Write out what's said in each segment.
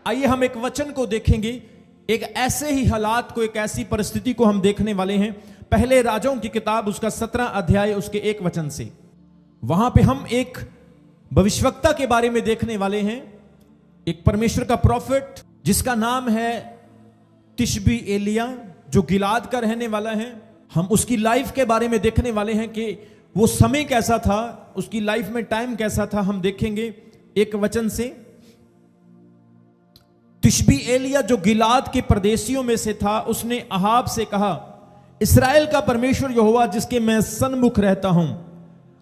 आइए हम एक वचन को देखेंगे, एक ऐसे ही हालात को, एक ऐसी परिस्थिति को हम देखने वाले हैं। पहले राजाओं की किताब उसका 17 अध्याय उसके 1 वचन से, वहां पे हम एक भविष्यवक्ता के बारे में देखने वाले हैं, एक परमेश्वर का प्रॉफिट जिसका नाम है तिशबी एलिया, जो गिलाद का रहने वाला है। हम उसकी लाइफ के बारे में देखने वाले हैं कि वो समय कैसा था, उसकी लाइफ में टाइम कैसा था। हम देखेंगे 1 वचन से, तिशबी एलिया जो गिलाद के परदेशियों में से था, उसने अहाब से कहा, इस्राएल का परमेश्वर यहोवा जिसके मैं सन्मुख रहता हूं,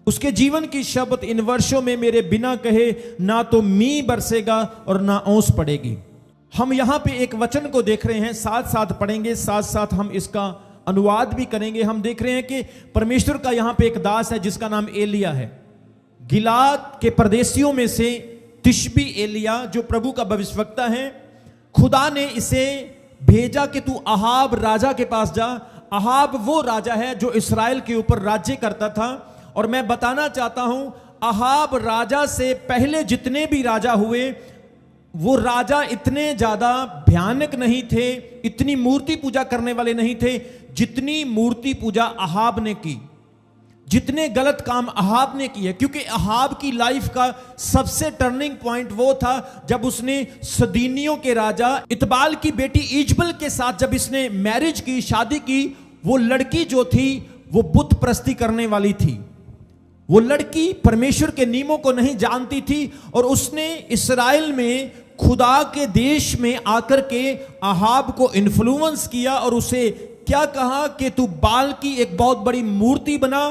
उसके जीवन की शपथ इन वर्षों में मेरे बिना कहे ना तो मी बरसेगा और ना ओस पड़ेगी। हम यहां पे एक वचन को देख रहे हैं, साथ साथ पढ़ेंगे, साथ साथ हम इसका अनुवाद भी करेंगे। हम देख रहे हैं कि परमेश्वर का यहां पे एक दास है जिसका नाम एलिया है। गिलाद के परदेशियों में से तिशबी एलिया जो प्रभु का भविष्यवक्ता है, खुदा ने इसे भेजा कि तू अहाब राजा के पास जा। अहाब वो राजा है जो इस्राएल के ऊपर राज्य करता था। और मैं बताना चाहता हूं, अहाब राजा से पहले जितने भी राजा हुए, वो राजा इतने ज्यादा भयानक नहीं थे, इतनी मूर्ति पूजा करने वाले नहीं थे जितनी मूर्ति पूजा अहाब ने की, जितने गलत काम अहाब ने किए। क्योंकि अहाब की लाइफ का सबसे टर्निंग पॉइंट वो था जब उसने सदीनियों के राजा इतबाल की बेटी इजबल के साथ जब इसने मैरिज की, शादी की। वो लड़की जो थी वो बुत प्रस्ती करने वाली थी। वो लड़की परमेश्वर के नियमों को नहीं जानती थी और उसने इस्राएल में खुदा के देश में आकर के अहाब को इन्फ्लुएंस किया और उसे क्या कहा कि तू बाल की एक बहुत बड़ी मूर्ति बना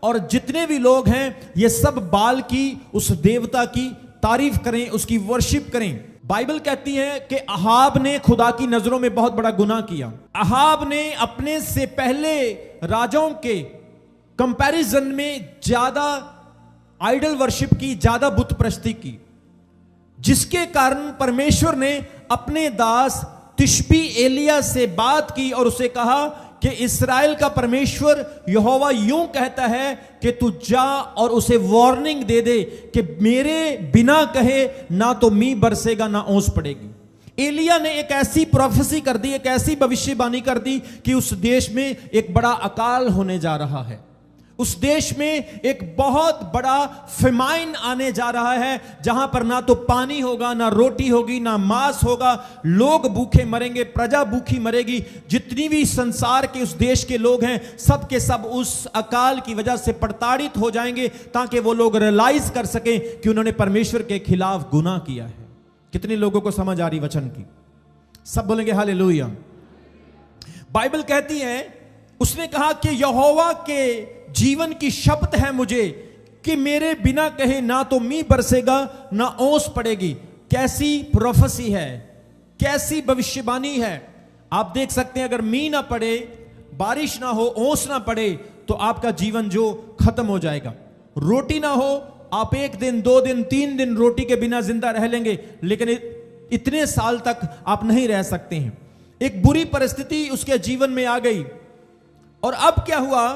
और जितने भी लोग हैं ये सब बाल की, उस देवता की तारीफ करें, उसकी वर्शिप करें। बाइबल कहती है कि अहाब ने खुदा की नजरों में बहुत बड़ा गुनाह किया। अहाब ने अपने से पहले राजाओं के कंपैरिजन में ज्यादा आइडल वर्शिप की, ज्यादा बुत प्रस्ती की, जिसके कारण परमेश्वर ने अपने दास तिशबी एलिया से बात की और उसे कहा कि इस्राएल का परमेश्वर यहोवा यूं कहता है कि तू जा और उसे वार्निंग दे दे कि मेरे बिना कहे ना तो मी बरसेगा ना ओस पड़ेगी। एलिया ने एक ऐसी प्रोफेसी कर दी, एक ऐसी भविष्यवाणी कर दी कि उस देश में एक बड़ा अकाल होने जा रहा है। उस देश में एक बहुत बड़ा फेमाइन आने जा रहा है, जहां पर ना तो पानी होगा, ना रोटी होगी, ना मांस होगा। लोग भूखे मरेंगे, प्रजा भूखी मरेगी। जितनी भी संसार के उस देश के लोग हैं, सब के सब उस अकाल की वजह से प्रताड़ित हो जाएंगे, ताकि वो लोग रियलाइज कर सकें कि उन्होंने परमेश्वर के खिलाफ गुनाह किया है। कितने लोगों को समझ आ रही वचन की? सब बोलेंगे हालेलुया। बाइबल कहती है, उसने कहा कि यहोवा के जीवन की शपथ है मुझे कि मेरे बिना कहे ना तो मी बरसेगा ना ओस पड़ेगी। कैसी प्रोफेसी है, कैसी भविष्यवाणी है। आप देख सकते हैं, अगर मी ना पड़े, बारिश ना हो, ओस ना पड़े, तो आपका जीवन जो खत्म हो जाएगा। रोटी ना हो, आप 1 दिन, 2 दिन, 3 दिन रोटी के बिना जिंदा रह लेंगे, लेकिन इतने साल तक आप नहीं रह सकते हैं। एक बुरी परिस्थिति उसके जीवन में आ गई। और अब क्या हुआ?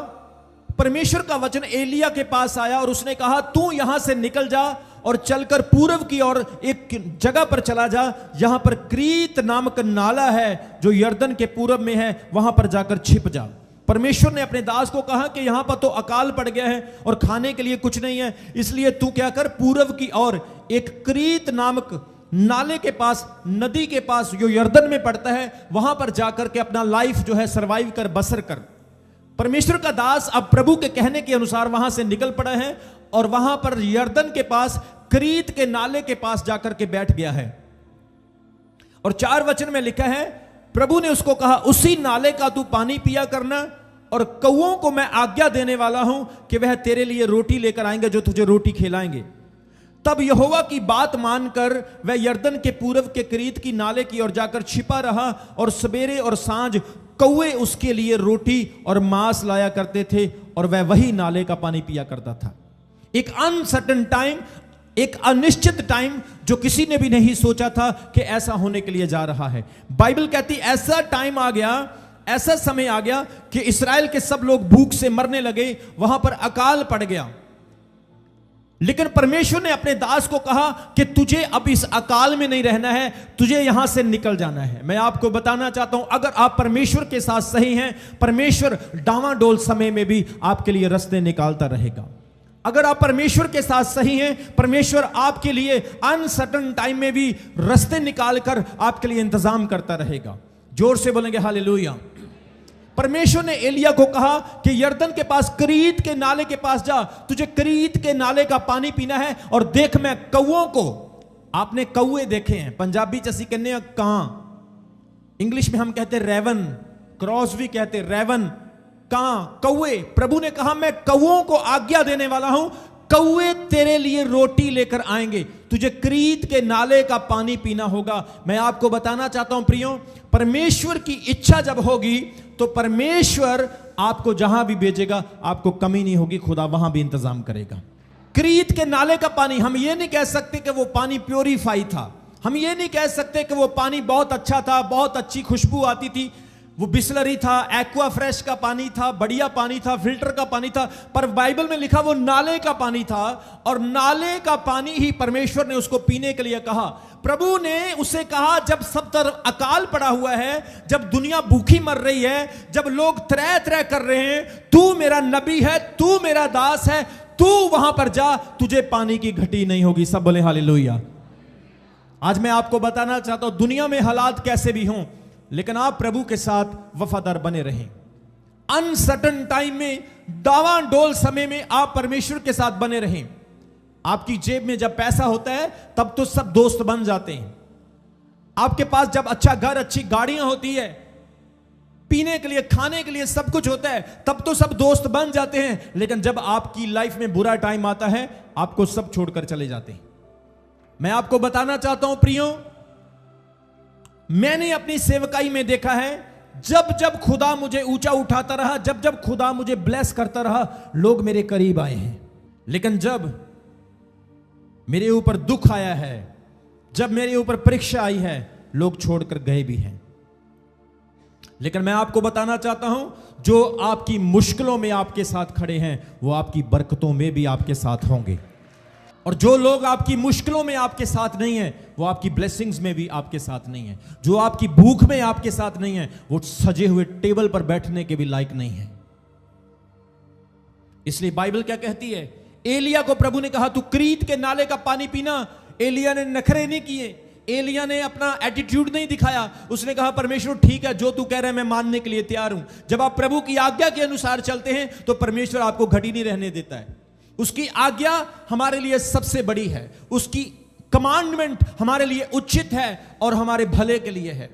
परमेश्वर का वचन एलिया के पास आया और उसने कहा, तू यहां से निकल जा और चलकर पूर्व की ओर एक जगह पर चला जा, जहां पर क्रीत नामक नाला है जो यर्दन के पूर्व में है, वहां पर जाकर छिप जा। परमेश्वर ने अपने दास को कहा कि यहां पर तो अकाल पड़ गया है और खाने के लिए कुछ नहीं है, इसलिए तू क्या कर, पूर्व की ओर एक क्रीत नामक नाले के पास, नदी के पास जो यर्दन में पड़ता है, वहां पर जाकर के अपना लाइफ जो है सर्वाइव कर, बसर कर। परमेश्वर का दास अब प्रभु के कहने के अनुसार वहां से निकल पड़ा है और वहां पर यर्दन के पास, क्रीत के नाले के पास जाकर के बैठ गया है। और 4 वचन में लिखा है, प्रभु ने उसको कहा, उसी नाले का तू पानी पिया करना और कौओं को मैं आज्ञा देने वाला हूं कि वह तेरे लिए रोटी लेकर आएंगे, जो तुझे रोटी खिलाएंगे। तब यहोवा की बात मानकर वह यर्दन के पूर्व के क्रीत की नाले की ओर जाकर छिपा रहा और सवेरे और सांझ कौवे उसके लिए रोटी और मांस लाया करते थे और वह वही नाले का पानी पिया करता था। एक अनसर्टेन टाइम, एक अनिश्चित टाइम जो किसी ने भी नहीं सोचा था कि ऐसा होने के लिए जा रहा है। बाइबल कहती ऐसा टाइम आ गया, ऐसा समय आ गया कि इस्राएल के सब लोग भूख से मरने लगे, वहां पर अकाल पड़ गया। लेकिन परमेश्वर ने अपने दास को कहा कि तुझे अब इस अकाल में नहीं रहना है, तुझे यहां से निकल जाना है। मैं आपको बताना चाहता हूं, अगर आप परमेश्वर के साथ सही हैं, परमेश्वर डावाडोल समय में भी आपके लिए रास्ते निकालता रहेगा। अगर आप परमेश्वर के साथ सही हैं, परमेश्वर आपके लिए अनसर्टेन टाइम में भी रास्ते निकालकर आपके लिए इंतजाम करता रहेगा। जोर से बोलेंगे हालेलुया। परमेश्वर ने एलिया को कहा कि यरदन के पास करीत के नाले के पास जा, तुझे करीत के नाले का पानी पीना है, और देख मैं कौओं को, आपने कौए देखे हैं, पंजाबी चसी कहने कां, इंग्लिश में हम कहते रेवन, क्रॉस भी कहते रेवन, कां, कौए। प्रभु ने कहा मैं कौओं को आज्ञा देने वाला हूं, कौए तेरे लिए रोटी लेकर आएंगे, तुझे करीत के नाले का पानी पीना होगा। मैं आपको बताना चाहता हूं प्रियो, परमेश्वर की इच्छा जब होगी तो परमेश्वर आपको जहां भी भेजेगा आपको कमी नहीं होगी, खुदा वहां भी इंतजाम करेगा। करीत के नाले का पानी, हम ये नहीं कह सकते कि वो पानी प्योरीफाई था, हम ये नहीं कह सकते कि वो पानी बहुत अच्छा था, बहुत अच्छी खुशबू आती थी, वो बिस्लरी था, एक्वा फ्रेश का पानी था, बढ़िया पानी था, फिल्टर का पानी था, पर बाइबल में लिखा वो नाले का पानी था, और नाले का पानी ही परमेश्वर ने उसको पीने के लिए कहा। प्रभु ने उसे कहा जब सब तरफ अकाल पड़ा हुआ है, जब दुनिया भूखी मर रही है, जब लोग त्रय त्रय कर रहे हैं, तू मेरा नबी है, तू मेरा दास है, तू वहां पर जा, तुझे पानी की घटी नहीं होगी। सब बोले हालेलुया। आज मैं आपको बताना चाहता हूं, दुनिया में हालात कैसे भी हों, लेकिन आप प्रभु के साथ वफादार बने रहें। अनसर्टेन टाइम में, डावाडोल समय में आप परमेश्वर के साथ बने रहें। आपकी जेब में जब पैसा होता है तब तो सब दोस्त बन जाते हैं। आपके पास जब अच्छा घर, अच्छी गाड़ियां होती है, पीने के लिए, खाने के लिए सब कुछ होता है, तब तो सब दोस्त बन जाते हैं। लेकिन जब आपकी लाइफ में बुरा टाइम आता है, आपको सब छोड़कर चले जाते हैं। मैं आपको बताना चाहता हूं प्रियो, मैंने अपनी सेवकाई में देखा है, जब जब खुदा मुझे ऊंचा उठाता रहा, जब जब खुदा मुझे ब्लेस करता रहा, लोग मेरे करीब आए हैं। लेकिन जब मेरे ऊपर दुख आया है, जब मेरे ऊपर परीक्षा आई है, लोग छोड़कर गए भी हैं। लेकिन मैं आपको बताना चाहता हूं, जो आपकी मुश्किलों में आपके साथ खड़े हैं, वो आपकी बरकतों में भी आपके साथ होंगे। और जो लोग आपकी मुश्किलों में आपके साथ नहीं है, वो आपकी ब्लेसिंग्स में भी आपके साथ नहीं है। जो आपकी भूख में आपके साथ नहीं है, वो सजे हुए टेबल पर बैठने के भी लायक नहीं है। इसलिए बाइबल क्या कहती है, एलिया को प्रभु ने कहा तू करीत के नाले का पानी पीना। एलिया ने नखरे नहीं किए, एलिया ने अपना एटीट्यूड नहीं दिखाया। उसने कहा परमेश्वर ठीक है, जो तू कह रहे हैं मैं मानने के लिए तैयार हूं। जब आप प्रभु की आज्ञा के अनुसार चलते हैं तो परमेश्वर आपको घटी नहीं रहने देता है। उसकी आज्ञा हमारे लिए सबसे बड़ी है, उसकी कमांडमेंट हमारे लिए उचित है और हमारे भले के लिए है।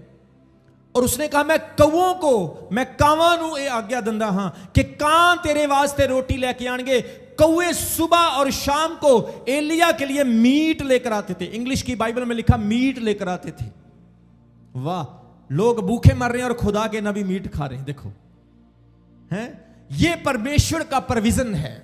और उसने कहा मैं कौओं को, मैं कावां नू ये आज्ञा दंदा हां कि कां तेरे वास्ते रोटी लेके आएंगे। कौए सुबह और शाम को एलिया के लिए मीट लेकर आते थे। इंग्लिश की बाइबल में लिखा मीट लेकर आते थे। वाह, लोग भूखे मर रहे हैं और खुदा के नबी मीट खा रहे हैं। देखो हैं, ये परमेश्वर का प्रोविजन है,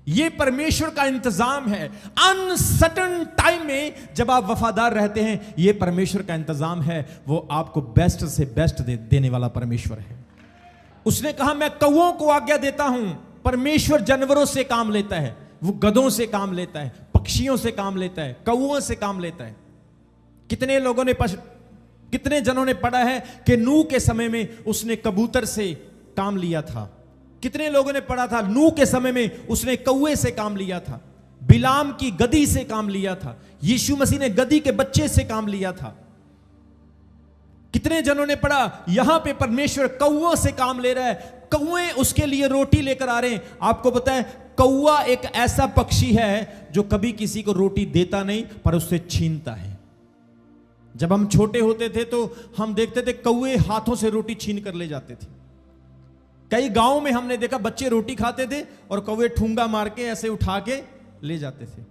ये परमेश्वर का इंतजाम है। अनसर्टेन टाइम में जब आप वफादार रहते हैं, ये परमेश्वर का इंतजाम है। वो आपको बेस्ट से बेस्ट देने वाला परमेश्वर है। उसने कहा मैं कौओं को आज्ञा देता हूं। परमेश्वर जानवरों से काम लेता है, वो गधों से काम लेता है, पक्षियों से काम लेता है, कौओं से काम लेता है। कितने लोगों ने कितने जनों ने पढ़ा है कि नूह के समय में उसने कबूतर से काम लिया था। कितने लोगों ने पढ़ा था नूह के समय में उसने कौए से काम लिया था, बिलाम की गधी से काम लिया था, यीशु मसीह ने गधी के बच्चे से काम लिया था। कितने जनों ने पढ़ा यहां पे परमेश्वर कौओं से काम ले रहा है, कौए उसके लिए रोटी लेकर आ रहे हैं। आपको पता है कौआ एक ऐसा पक्षी है जो कभी किसी को रोटी देता नहीं पर उससे छीनता है। जब हम छोटे होते थे तो हम देखते थे कौए हाथों से रोटी छीन कर ले जाते थे। कई गांवों में हमने देखा बच्चे रोटी खाते थे और कौए ठूंगा मार के ऐसे उठा के ले जाते थे।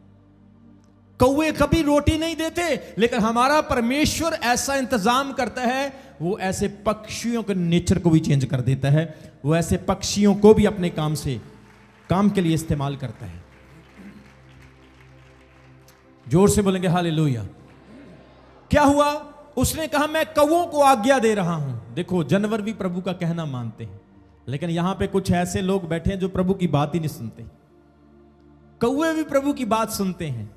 कौए कभी रोटी नहीं देते, लेकिन हमारा परमेश्वर ऐसा इंतजाम करता है, वो ऐसे पक्षियों के नेचर को भी चेंज कर देता है। वो ऐसे पक्षियों को भी अपने काम के लिए इस्तेमाल करता है। जोर से बोलेंगे हालेलुया। क्या हुआ? उसने कहा मैं कौओं को आज्ञा दे रहा हूं। देखो, जानवर भी प्रभु का कहना मानते हैं, लेकिन यहां पे कुछ ऐसे लोग बैठे हैं जो प्रभु की बात ही नहीं सुनते। कौवे भी प्रभु की बात सुनते हैं,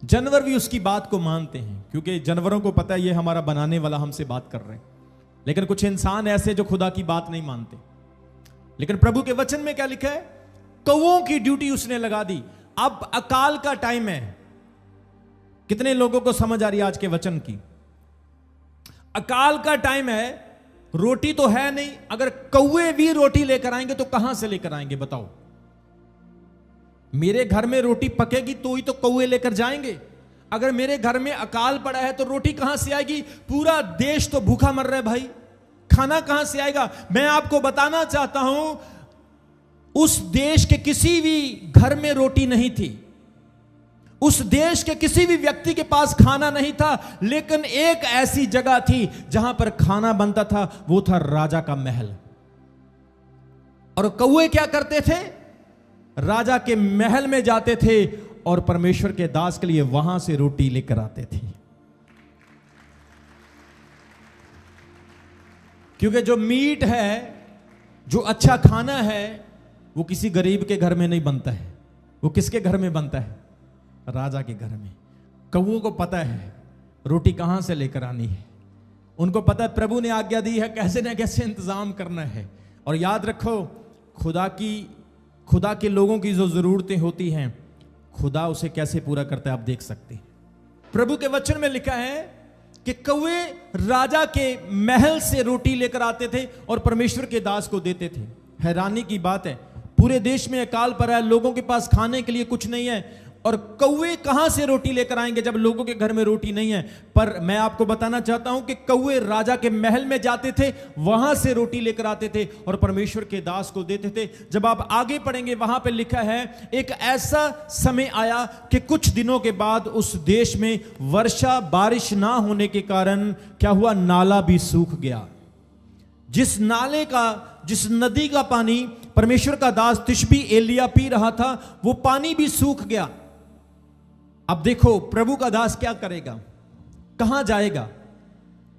जानवर भी उसकी बात को मानते हैं, क्योंकि जानवरों को पता है ये हमारा बनाने वाला हमसे बात कर रहे हैं। लेकिन कुछ इंसान ऐसे जो खुदा की बात नहीं मानते। लेकिन प्रभु के वचन में क्या लिखा है? कौवों की ड्यूटी उसने लगा दी। अब अकाल का टाइम है। कितने लोगों को समझ आ रही है आज के वचन की? अकाल का टाइम है, रोटी तो है नहीं। अगर कौवे भी रोटी लेकर आएंगे तो कहां से लेकर आएंगे बताओ? मेरे घर में रोटी पकेगी तो ही तो कौवे लेकर जाएंगे। अगर मेरे घर में अकाल पड़ा है तो रोटी कहां से आएगी? पूरा देश तो भूखा मर रहा है भाई, खाना कहां से आएगा? मैं आपको बताना चाहता हूं, उस देश के किसी भी घर में रोटी नहीं थी, उस देश के किसी भी व्यक्ति के पास खाना नहीं था, लेकिन एक ऐसी जगह थी जहां पर खाना बनता था, वो था राजा का महल। और कौवे क्या करते थे? राजा के महल में जाते थे और परमेश्वर के दास के लिए वहां से रोटी लेकर आते थे। क्योंकि जो मीट है, जो अच्छा खाना है, वो किसी गरीब के घर में नहीं बनता है। वो किसके घर में बनता है? राजा के घर में। कौवों को पता है रोटी कहां से लेकर आनी है। उनको पता है प्रभु ने आज्ञा दी है, कैसे ना कैसे इंतजाम करना है। और याद रखो, खुदा के लोगों की जो जरूरतें होती हैं, खुदा उसे कैसे पूरा करता है आप देख सकते हैं। प्रभु के वचन में लिखा है कि कौवे राजा के महल से रोटी लेकर आते थे और परमेश्वर के दास को देते थे। हैरानी की बात है, पूरे देश में अकाल पड़ा है, लोगों के पास खाने के लिए कुछ नहीं है, और कौवे कहां से रोटी लेकर आएंगे जब लोगों के घर में रोटी नहीं है? पर मैं आपको बताना चाहता हूं कि कौवे राजा के महल में जाते थे, वहां से रोटी लेकर आते थे और परमेश्वर के दास को देते थे। जब आप आगे पढ़ेंगे, वहां पे लिखा है, एक ऐसा समय आया कि कुछ दिनों के बाद उस देश में वर्षा बारिश ना होने के कारण क्या हुआ? नाला भी सूख गया। जिस नदी का पानी परमेश्वर का दास तिशबी एलिया पी रहा था, वो पानी भी सूख गया। अब देखो प्रभु का दास क्या करेगा, कहां जाएगा?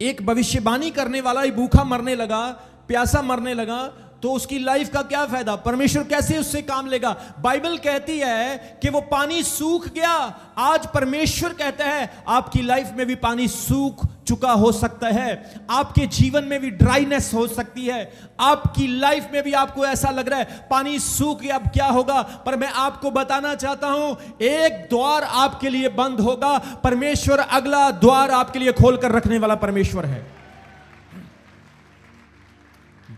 एक भविष्यवाणी करने वाला ही भूखा मरने लगा, प्यासा मरने लगा, तो उसकी लाइफ का क्या फायदा? परमेश्वर कैसे उससे काम लेगा? बाइबल कहती है कि वो पानी सूख गया। आज परमेश्वर कहता है आपकी लाइफ में भी पानी सूख चुका हो सकता है, आपके जीवन में भी ड्राइनेस हो सकती है, आपकी लाइफ में भी आपको ऐसा लग रहा है पानी सूख गया, अब क्या होगा? पर मैं आपको बताना चाहता हूं, एक द्वार आपके लिए बंद होगा, परमेश्वर अगला द्वार आपके लिए खोलकर रखने वाला परमेश्वर है।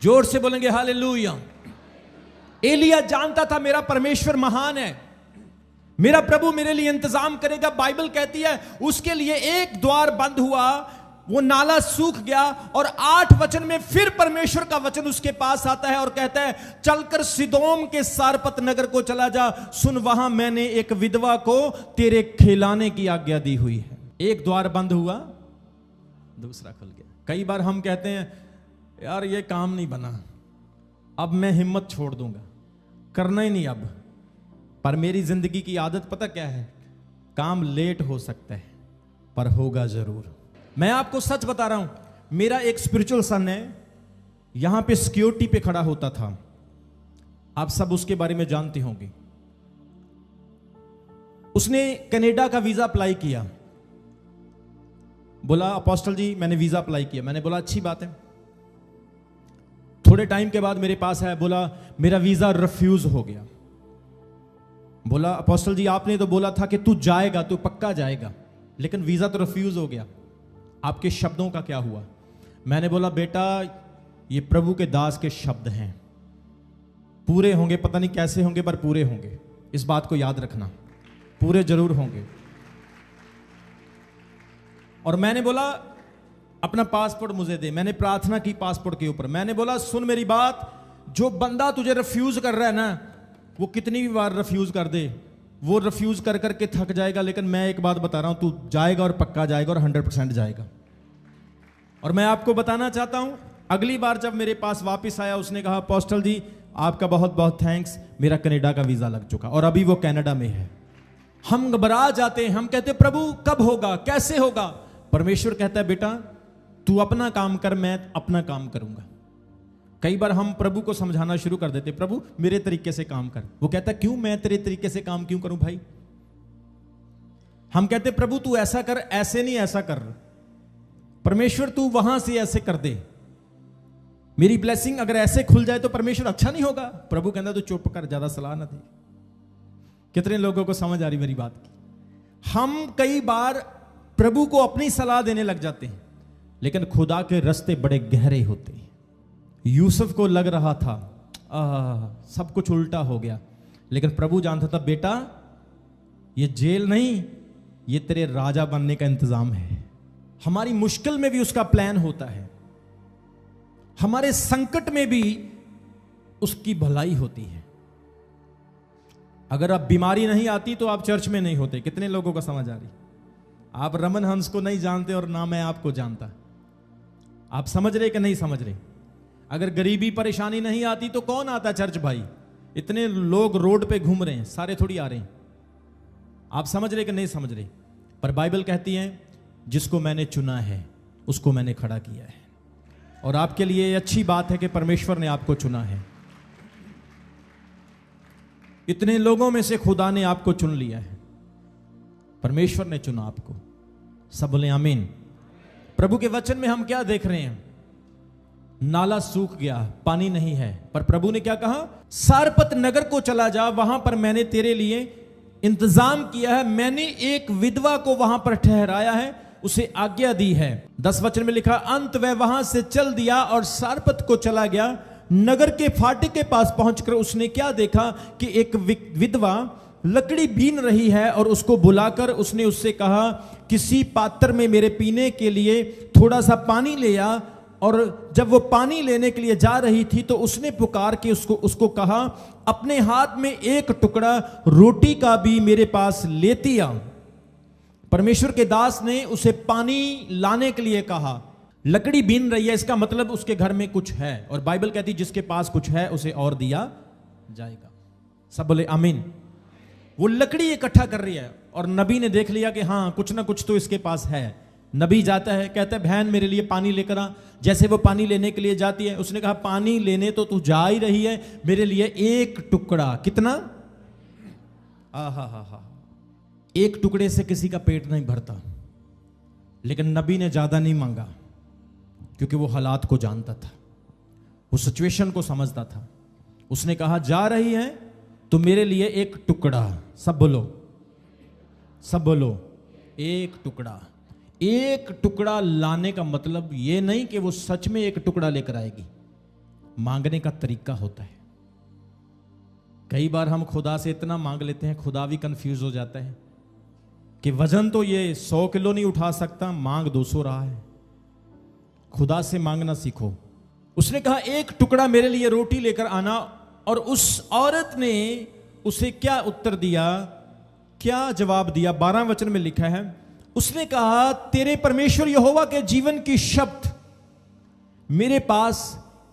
जोर से बोलेंगे हालेलुया। एलिया जानता था मेरा परमेश्वर महान है, मेरा प्रभु मेरे लिए इंतजाम करेगा। बाइबल कहती है उसके लिए एक द्वार बंद हुआ, वो नाला सूख गया, और 8 वचन में फिर परमेश्वर का वचन उसके पास आता है और कहता है, चलकर सिदोम के सारपत नगर को चला जा, सुन वहां मैंने एक विधवा को तेरे खिलाने की आज्ञा दी हुई है। एक द्वार बंद हुआ, दूसरा खुल गया। कई बार हम कहते हैं यार ये काम नहीं बना, अब मैं हिम्मत छोड़ दूंगा, करना ही नहीं अब। पर मेरी जिंदगी की आदत पता क्या है? काम लेट हो सकता है पर होगा जरूर। मैं आपको सच बता रहा हूं, मेरा एक स्पिरिचुअल सन है, यहां पे सिक्योरिटी पे खड़ा होता था, आप सब उसके बारे में जानते होंगे। उसने कनाडा का वीजा अप्लाई किया, बोला अपोस्टल जी मैंने वीजा अप्लाई किया। मैंने बोला अच्छी बात है। थोड़े टाइम के बाद मेरे पास आया, बोला मेरा वीजा रिफ्यूज हो गया। बोला अपोस्टल जी आपने तो बोला था कि तू जाएगा, तू पक्का जाएगा, लेकिन वीजा तो रिफ्यूज हो गया, आपके शब्दों का क्या हुआ? मैंने बोला बेटा ये प्रभु के दास के शब्द हैं, पूरे होंगे, पता नहीं कैसे होंगे पर पूरे होंगे, इस बात को याद रखना, पूरे जरूर होंगे। और मैंने बोला अपना पासपोर्ट मुझे दे। मैंने प्रार्थना की पासपोर्ट के ऊपर। मैंने बोला सुन मेरी बात, जो बंदा तुझे रिफ्यूज कर रहा है ना, वो कितनी भी बार रिफ्यूज कर दे, वो रिफ्यूज कर करके थक जाएगा, लेकिन मैं एक बात बता रहा हूं, तू जाएगा और पक्का जाएगा और 100% जाएगा। और मैं आपको बताना चाहता हूं, अगली बार जब मेरे पास वापस आया, उसने कहा अपोस्टल जी आपका बहुत बहुत थैंक्स, मेरा कनाडा का वीजा लग चुका और अभी वो कनाडा में है। हम घबरा जाते हैं, हम कहते प्रभु कब होगा, कैसे होगा? परमेश्वर कहता है बेटा तू अपना काम कर, मैं अपना काम करूंगा। कई बार हम प्रभु को समझाना शुरू कर देते, प्रभु मेरे तरीके से काम कर। वो कहता क्यों, मैं तेरे तरीके से काम क्यों करूं भाई? हम कहते प्रभु तू ऐसा कर, ऐसे नहीं ऐसा कर। परमेश्वर तू वहां से ऐसे कर दे, मेरी ब्लेसिंग अगर ऐसे खुल जाए तो परमेश्वर अच्छा नहीं होगा। प्रभु कहता तू चुप कर, ज्यादा सलाह ना दे। कितने लोगों को समझ आ रही मेरी बात की? हम कई बार प्रभु को अपनी सलाह देने लग जाते हैं, लेकिन खुदा के रास्ते बड़े गहरे होते हैं। यूसुफ को लग रहा था सब कुछ उल्टा हो गया, लेकिन प्रभु जानता था बेटा ये जेल नहीं, ये तेरे राजा बनने का इंतजाम है। हमारी मुश्किल में भी उसका प्लान होता है, हमारे संकट में भी उसकी भलाई होती है। अगर अब बीमारी नहीं आती तो आप चर्च में नहीं होते। कितने लोगों को समझ आ रही? आप रमन हंस को नहीं जानते और ना मैं आपको जानता। आप समझ रहे कि नहीं समझ रहे? अगर गरीबी परेशानी नहीं आती तो कौन आता चर्च भाई? इतने लोग रोड पे घूम रहे हैं, सारे थोड़ी आ रहे हैं। आप समझ रहे कि नहीं समझ रहे? पर बाइबल कहती है जिसको मैंने चुना है उसको मैंने खड़ा किया है। और आपके लिए ये अच्छी बात है कि परमेश्वर ने आपको चुना है। इतने लोगों में से खुदा ने आपको चुन लिया है, परमेश्वर ने चुना आपको। सब बोले आमीन। प्रभु के वचन में हम क्या देख रहे हैं? नाला सूख गया, पानी नहीं है, पर प्रभु ने क्या कहा? सारपत नगर को चला जा, वहां पर मैंने तेरे लिए इंतजाम किया है। मैंने एक विधवा को वहां पर ठहराया है, उसे आज्ञा दी है। 10 वचन में लिखा, अंत वह वहां से चल दिया और सारपत को चला गया। नगर के फाटक के पास पहुंचकर उसने क्या देखा कि एक विधवा लकड़ी बीन रही है, और उसको बुलाकर उसने उससे कहा किसी पात्र में मेरे पीने के लिए थोड़ा सा पानी ले आ। और जब वो पानी लेने के लिए जा रही थी तो उसने पुकार के उसको कहा अपने हाथ में एक टुकड़ा रोटी का भी मेरे पास लेती आ। परमेश्वर के दास ने उसे पानी लाने के लिए कहा। लकड़ी बीन रही है, इसका मतलब उसके घर में कुछ है, और बाइबल कहती जिसके पास कुछ है उसे और दिया जाएगा। सब बोले आमीन। वो लकड़ी इकट्ठा कर रही है और नबी ने देख लिया कि हाँ कुछ ना कुछ तो इसके पास है। नबी जाता है, कहता है बहन मेरे लिए पानी लेकर आ। जैसे वो पानी लेने के लिए जाती है, उसने कहा पानी लेने तो तू जा ही रही है, मेरे लिए एक टुकड़ा। कितना? हा, एक टुकड़े से किसी का पेट नहीं भरता। लेकिन नबी ने ज्यादा नहीं मांगा, क्योंकि वो हालात को जानता था, वो सिचुएशन को समझता था। उसने कहा जा रही है तो मेरे लिए एक टुकड़ा। सब बोलो, सब बोलो, एक टुकड़ा। एक टुकड़ा लाने का मतलब ये नहीं कि वो सच में एक टुकड़ा लेकर आएगी। मांगने का तरीका होता है। कई बार हम खुदा से इतना मांग लेते हैं, खुदा भी कंफ्यूज हो जाता है कि वजन तो ये 100 किलो नहीं उठा सकता, मांग 200 रहा है। खुदा से मांगना सीखो। उसने कहा एक टुकड़ा मेरे लिए रोटी लेकर आना, और उस औरत ने उसे क्या उत्तर दिया, क्या जवाब दिया? 12 वचन में लिखा है, उसने कहा तेरे परमेश्वर यहोवा के जीवन की शब्द, मेरे पास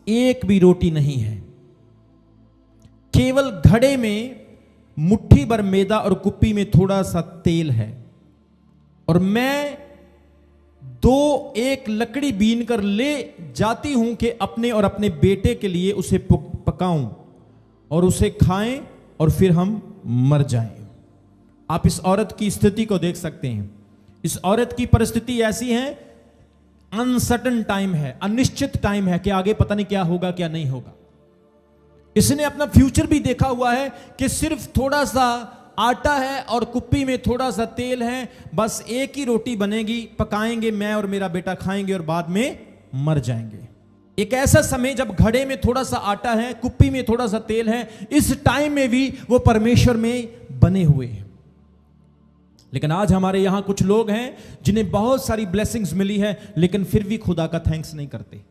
एक भी रोटी नहीं है, केवल घड़े में मुट्ठी भर मैदा और कुप्पी में थोड़ा सा तेल है, और मैं 2 लकड़ी बीन कर ले जाती हूं कि अपने और अपने बेटे के लिए उसे पकाऊं और उसे खाएं और फिर हम मर जाएं। आप इस औरत की स्थिति को देख सकते हैं। इस औरत की परिस्थिति ऐसी है, अनसर्टन टाइम है, अनिश्चित टाइम है कि आगे पता नहीं क्या होगा क्या नहीं होगा। इसने अपना फ्यूचर भी देखा हुआ है कि सिर्फ थोड़ा सा आटा है और कुप्पी में थोड़ा सा तेल है, बस एक ही रोटी बनेगी, पकाएंगे, मैं और मेरा बेटा खाएंगे और बाद में मर जाएंगे। एक ऐसा समय जब घड़े में थोड़ा सा आटा है, कुप्पी में थोड़ा सा तेल है, इस टाइम में भी वो परमेश्वर में बने हुए हैं। लेकिन आज हमारे यहां कुछ लोग हैं जिन्हें बहुत सारी ब्लेसिंग्स मिली है, लेकिन फिर भी खुदा का थैंक्स नहीं करते।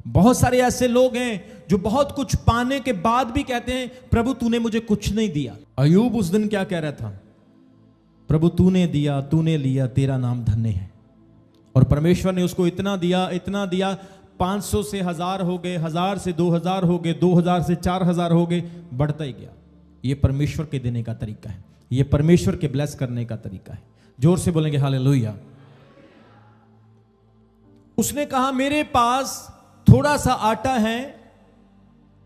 बहुत सारे ऐसे लोग हैं जो बहुत कुछ पाने के बाद भी कहते हैं प्रभु तूने मुझे कुछ नहीं दिया। अय्यूब उस दिन क्या कह रहा था? प्रभु तूने दिया, तूने लिया, तेरा नाम धन्य है। और परमेश्वर ने उसको इतना दिया, इतना दिया, 500 से 1000 हो गए, 1000 से 2000 हो गए, 2000 से 4000 हो गए, बढ़ता ही गया। ये परमेश्वर के देने का तरीका है, ये परमेश्वर के ब्लेस करने का तरीका है। जोर से बोलेंगे हालेलुया। उसने कहा मेरे पास थोड़ा सा आटा है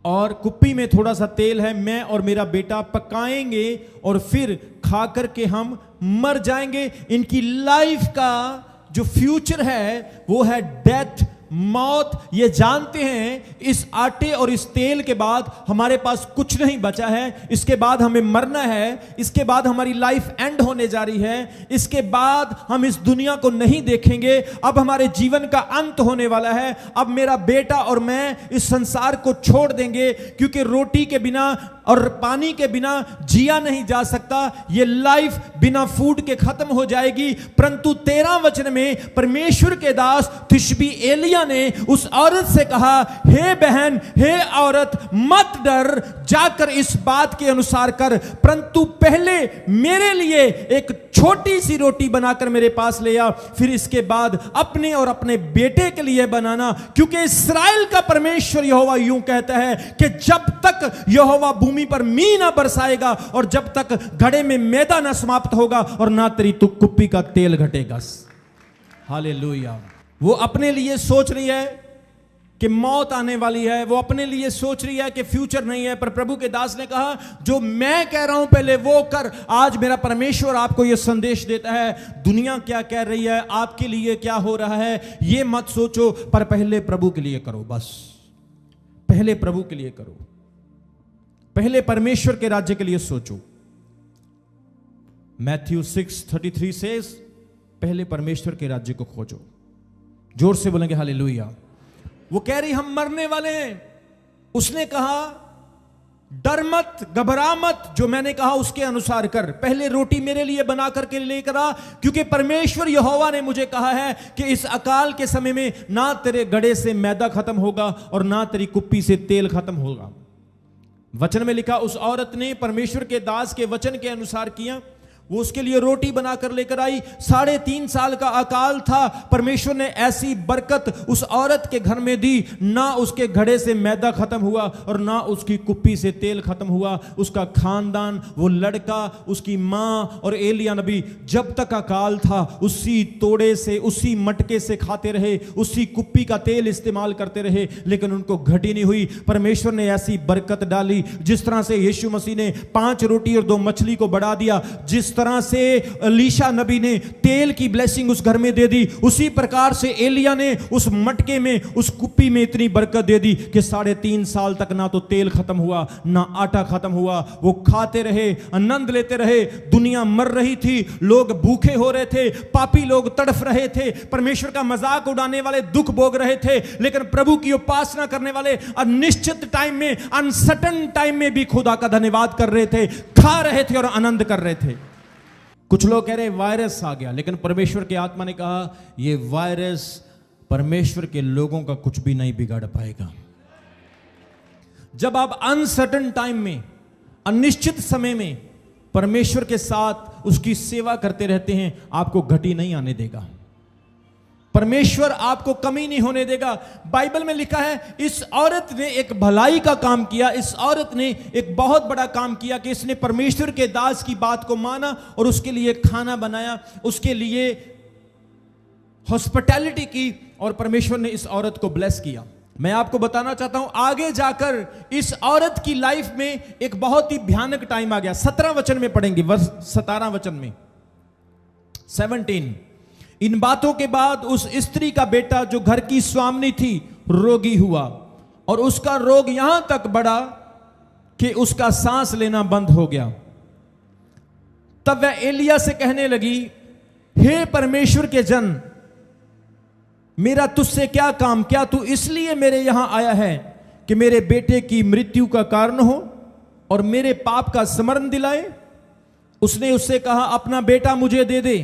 और कुप्पी में थोड़ा सा तेल है, मैं और मेरा बेटा पकाएंगे और फिर खा करके हम मर जाएंगे। इनकी लाइफ का जो फ्यूचर है वो है डेथ, मौत। ये जानते हैं इस आटे और इस तेल के बाद हमारे पास कुछ नहीं बचा है, इसके बाद हमें मरना है, इसके बाद हमारी लाइफ एंड होने जा रही है, इसके बाद हम इस दुनिया को नहीं देखेंगे, अब हमारे जीवन का अंत होने वाला है। अब मेरा बेटा और मैं इस संसार को छोड़ देंगे, क्योंकि रोटी के बिना और पानी के बिना जिया नहीं जा सकता। ये लाइफ बिना फूड के खत्म हो जाएगी। परंतु 13 वचन में परमेश्वर के दास तिशबी एलिया ने उस औरत से कहा, हे बहन, हे औरत, मत डर, जाकर इस बात के अनुसार कर, परंतु पहले मेरे लिए एक छोटी सी रोटी बनाकर मेरे पास ले आ, फिर इसके बाद अपने और अपने बेटे के लिए बनाना, क्योंकि इस्राएल का परमेश्वर यहोवा यूं कहता है कि जब तक यहोवा भूमि पर मींह ना बरसाएगा और जब तक घड़े में मैदा ना समाप्त होगा और ना तेरी तू कुप्पी का तेल घटेगा। हालेलुया। वो अपने लिए सोच रही है कि मौत आने वाली है, वो अपने लिए सोच रही है कि फ्यूचर नहीं है, पर प्रभु के दास ने कहा जो मैं कह रहा हूं पहले वो कर। आज मेरा परमेश्वर आपको यह संदेश देता है, दुनिया क्या कह रही है, आपके लिए क्या हो रहा है, ये मत सोचो, पर पहले प्रभु के लिए करो। बस पहले प्रभु के लिए करो, पहले परमेश्वर के राज्य के लिए सोचो। मैथ्यू 6:33 से पहले परमेश्वर के राज्य को खोजो। जोर से बोलेंगे हालेलुया। वो कह रही हम मरने वाले हैं। उसने कहा डर मत, घबरा मत, जो मैंने कहा उसके अनुसार कर, पहले रोटी मेरे लिए बना करके लेकर आ, क्योंकि परमेश्वर यहोवा ने मुझे कहा है कि इस अकाल के समय में ना तेरे घड़े से मैदा खत्म होगा और ना तेरी कुप्पी से तेल खत्म होगा। वचन में लिखा उस औरत ने परमेश्वर के दास के वचन के अनुसार किया। वो उसके लिए रोटी बनाकर लेकर आई। 3.5 साल का अकाल था। परमेश्वर ने ऐसी बरकत उस औरत के घर में दी, ना उसके घड़े से मैदा खत्म हुआ और ना उसकी कुप्पी से तेल खत्म हुआ। उसका खानदान, वो लड़का, उसकी मां और एलिया नबी जब तक अकाल था उसी तोड़े से, उसी मटके से खाते रहे, उसी कुप्पी का तेल इस्तेमाल करते रहे, लेकिन उनको घटी नहीं हुई। परमेश्वर ने ऐसी बरकत डाली, जिस तरह से यीशु मसीह ने 5 रोटी और 2 मछली को बढ़ा दिया, जिस तरह से एलीशा नबी ने तेल की ब्लेसिंग उस घर में दे दी, उसी प्रकार से एलिया ने उस मटके में, उस कुप्पी में इतनी बरकत दे दी कि 3.5 साल तक ना तो तेल खत्म हुआ ना आटा खत्म हुआ। वो खाते रहे, आनंद लेते रहे। दुनिया मर रही थी, लोग भूखे हो रहे थे, पापी लोग तड़फ रहे थे, परमेश्वर का मजाक उड़ाने वाले दुख भोग रहे थे, लेकिन प्रभु की उपासना करने वाले अनिश्चित टाइम में, अनसर्टेन टाइम में भी खुदा का धन्यवाद कर रहे थे, खा रहे थे और आनंद कर रहे थे। कुछ लोग कह रहे वायरस आ गया, लेकिन परमेश्वर की आत्मा ने कहा यह वायरस परमेश्वर के लोगों का कुछ भी नहीं बिगाड़ पाएगा। जब आप अनसर्टेन टाइम में, अनिश्चित समय में परमेश्वर के साथ उसकी सेवा करते रहते हैं, आपको घटी नहीं आने देगा। परमेश्वर आपको कमी नहीं होने देगा। बाइबल में लिखा है इस औरत ने एक भलाई का काम किया, इस औरत ने एक बहुत बड़ा काम किया कि इसने परमेश्वर के दास की बात को माना और उसके लिए खाना बनाया, उसके लिए हॉस्पिटैलिटी की, और परमेश्वर ने इस औरत को ब्लेस किया। मैं आपको बताना चाहता हूं आगे जाकर इस औरत की लाइफ में एक बहुत ही भयानक टाइम आ गया। 17 वचन में पढ़ेंगे, वर्ष 17 वचन में 17। इन बातों के बाद उस स्त्री का बेटा जो घर की स्वामिनी थी रोगी हुआ, और उसका रोग यहां तक बढ़ा कि उसका सांस लेना बंद हो गया। तब वह एलिया से कहने लगी, हे परमेश्वर के जन, मेरा तुझसे क्या काम? क्या तू इसलिए मेरे यहां आया है कि मेरे बेटे की मृत्यु का कारण हो और मेरे पाप का स्मरण दिलाए? उसने उससे कहा, अपना बेटा मुझे दे दे।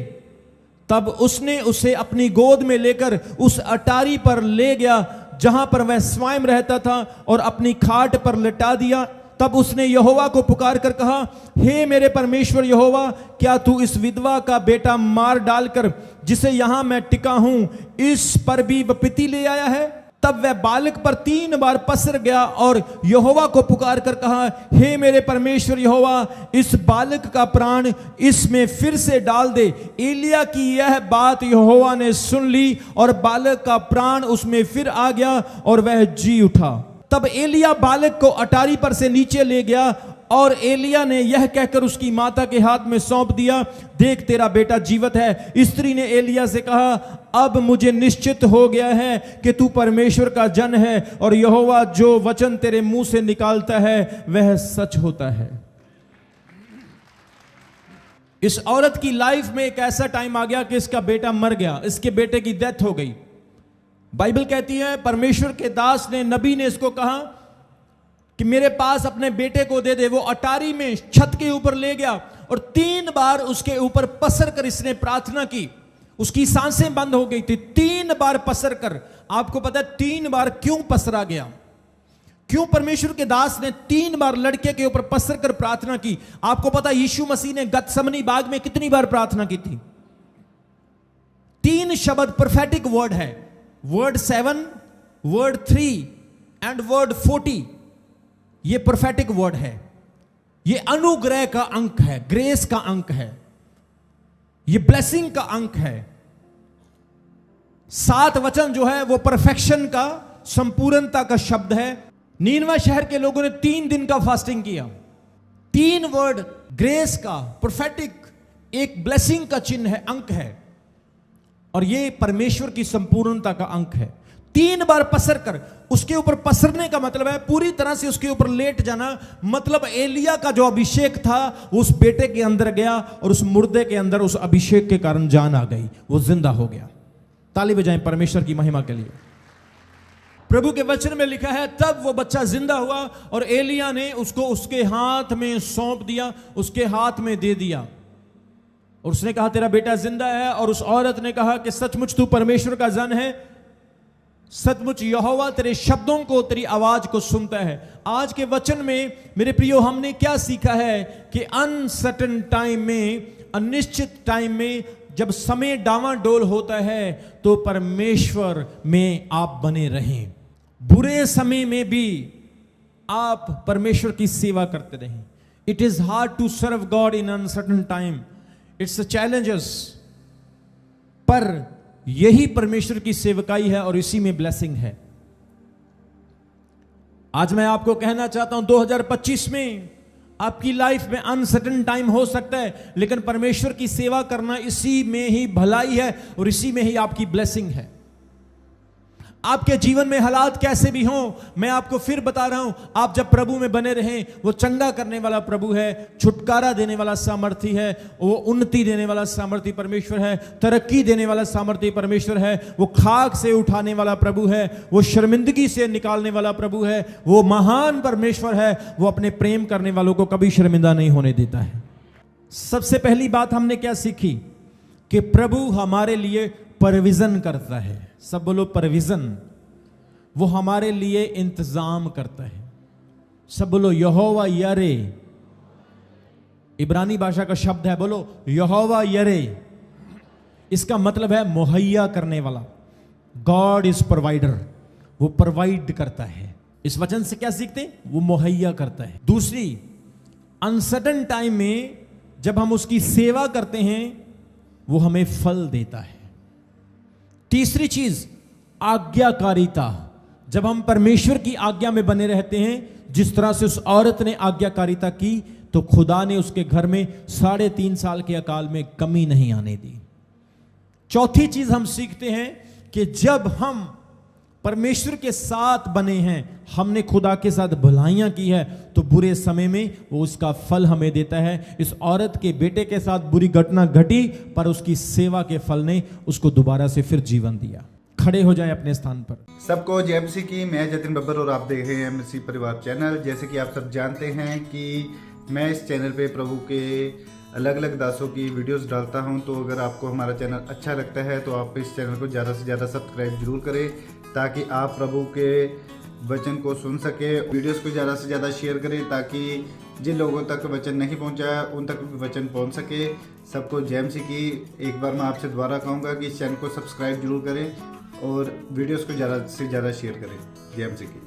तब उसने उसे अपनी गोद में लेकर उस अटारी पर ले गया जहां पर वह स्वयं रहता था और अपनी खाट पर लिटा दिया। तब उसने यहोवा को पुकार कर कहा, हे मेरे परमेश्वर यहोवा, क्या तू इस विधवा का बेटा मार डालकर जिसे यहां मैं टिका हूं, इस पर भी विपत्ति ले आया है? तब वह बालक पर 3 बार पसर गया और यहोवा को पुकार कर कहा, हे मेरे परमेश्वर यहोवा, इस बालक का प्राण इसमें फिर से डाल दे। एलिया की यह बात यहोवा ने सुन ली और बालक का प्राण उसमें फिर आ गया और वह जी उठा। तब एलिया बालक को अटारी पर से नीचे ले गया और एलिया ने यह कहकर उसकी माता के हाथ में सौंप दिया, देख तेरा बेटा जीवित है। स्त्री ने एलिया से कहा, अब मुझे निश्चित हो गया है कि तू परमेश्वर का जन है और यहोवा जो वचन तेरे मुंह से निकालता है वह सच होता है। इस औरत की लाइफ में एक ऐसा टाइम आ गया कि इसका बेटा मर गया, इसके बेटे की डेथ हो गई। बाइबल कहती है परमेश्वर के दास ने, नबी ने इसको कहा कि मेरे पास अपने बेटे को दे दे। वो अटारी में छत के ऊपर ले गया और 3 बार उसके ऊपर पसर कर इसने प्रार्थना की। उसकी सांसें बंद हो गई थी। 3 बार पसर कर। आपको पता है 3 बार क्यों पसरा गया? क्यों परमेश्वर के दास ने 3 बार लड़के के ऊपर पसर कर प्रार्थना की? आपको पता यीशु मसीह ने गतसमनी बाग में कितनी बार प्रार्थना की थी? 3 शब्द प्रोफेटिक वर्ड है, वर्ड 7, वर्ड 3 एंड वर्ड 40। ये प्रोफेटिक वर्ड है, ये अनुग्रह का अंक है, ग्रेस का अंक है, ये ब्लेसिंग का अंक है। 7 वचन जो है वो परफेक्शन का, संपूर्णता का शब्द है। नीनवा शहर के लोगों ने 3 दिन का फास्टिंग किया। 3 वर्ड ग्रेस का, प्रोफेटिक, एक ब्लेसिंग का चिन्ह है, अंक है, और ये परमेश्वर की संपूर्णता का अंक है। 3 बार पसर कर, उसके ऊपर पसरने का मतलब है पूरी तरह से उसके ऊपर लेट जाना। मतलब एलिया का जो अभिषेक था वो उस बेटे के अंदर गया और उस मुर्दे के अंदर उस अभिषेक के कारण जान आ गई, वो जिंदा हो गया। ताली बजाएं परमेश्वर की महिमा के लिए। प्रभु के वचन में लिखा है तब वो बच्चा जिंदा हुआ और एलिया ने उसको उसके हाथ में सौंप दिया, उसके हाथ में दे दिया और उसने कहा तेरा बेटा जिंदा है। और उस औरत ने कहा कि सचमुच तू परमेश्वर का जन है, सचमुच यहोवा तेरे शब्दों को, तेरी आवाज को सुनता है। आज के वचन में मेरे प्रियो हमने क्या सीखा है कि अनसर्टेन टाइम में, अनिश्चित टाइम में, जब समय डावाडोल होता है तो परमेश्वर में आप बने रहें। बुरे समय में भी आप परमेश्वर की सेवा करते रहें। It is hard to serve God in uncertain time, it's a challenges, पर यही परमेश्वर की सेवकाई है और इसी में ब्लेसिंग है। आज मैं आपको कहना चाहता हूं 2025 में आपकी लाइफ में अनसर्टेन टाइम हो सकता है, लेकिन परमेश्वर की सेवा करना इसी में ही भलाई है और इसी में ही आपकी ब्लेसिंग है। आपके जीवन में हालात कैसे भी हों, मैं आपको फिर बता रहा हूं, आप जब प्रभु में बने रहें, वो चंगा करने वाला प्रभु है, छुटकारा देने वाला सामर्थी है, वो उन्नति देने वाला सामर्थी परमेश्वर है, तरक्की देने वाला सामर्थी परमेश्वर है, वो खाक से उठाने वाला प्रभु है, वो शर्मिंदगी से निकालने वाला प्रभु है, वो महान परमेश्वर है। वो अपने प्रेम करने वालों को कभी शर्मिंदा नहीं होने देता है। सबसे पहली बात हमने क्या सीखी कि प्रभु हमारे लिए प्रोविजन करता है। सब बोलो प्रोविजन। वो हमारे लिए इंतजाम करता है। सब बोलो यहोवा यरे। इब्रानी भाषा का शब्द है, बोलो यहोवा यरे। इसका मतलब है मुहैया करने वाला। गॉड इज प्रोवाइडर, वो प्रोवाइड करता है। इस वचन से क्या सीखते हैं? वो मुहैया करता है। दूसरी, अनसर्टेन टाइम में जब हम उसकी सेवा करते हैं वो हमें फल देता है। तीसरी चीज, आज्ञाकारिता। जब हम परमेश्वर की आज्ञा में बने रहते हैं, जिस तरह से उस औरत ने आज्ञाकारिता की, तो खुदा ने उसके घर में 3.5 साल के अकाल में कमी नहीं आने दी। चौथी चीज हम सीखते हैं कि जब हम परमेश्वर के साथ बने हैं, हमने खुदा के साथ भलाइयां की है, तो बुरे समय में वो उसका फल हमें देता है। इस औरत के बेटे के साथ बुरी घटना घटी, पर उसकी सेवा के फल ने उसको दोबारा से फिर जीवन दिया। खड़े हो जाए अपने स्थान पर। सबको जय मसीह की। मैं जतिन बब्बर और आप देख रहे हैं मसीह परिवार चैनल। जैसे कि आप सब जानते हैं कि मैं इस चैनल पे प्रभु के अलग अलग दासों की वीडियोस डालता हूं, तो अगर आपको हमारा चैनल अच्छा लगता है तो आप इस चैनल को ज़्यादा से ज़्यादा सब्सक्राइब जरूर करें, ताकि आप प्रभु के वचन को सुन सके। वीडियोस को ज़्यादा से ज़्यादा शेयर करें, ताकि जिन लोगों तक वचन नहीं पहुंचा उन तक भी वचन पहुंच सके। सबको जय मसीह की। एक बार मैं आपसे दोबारा कहूँगा कि इस चैनल को सब्सक्राइब जरूर करें और वीडियोस को ज़्यादा से ज़्यादा शेयर करें। जय मसीह की।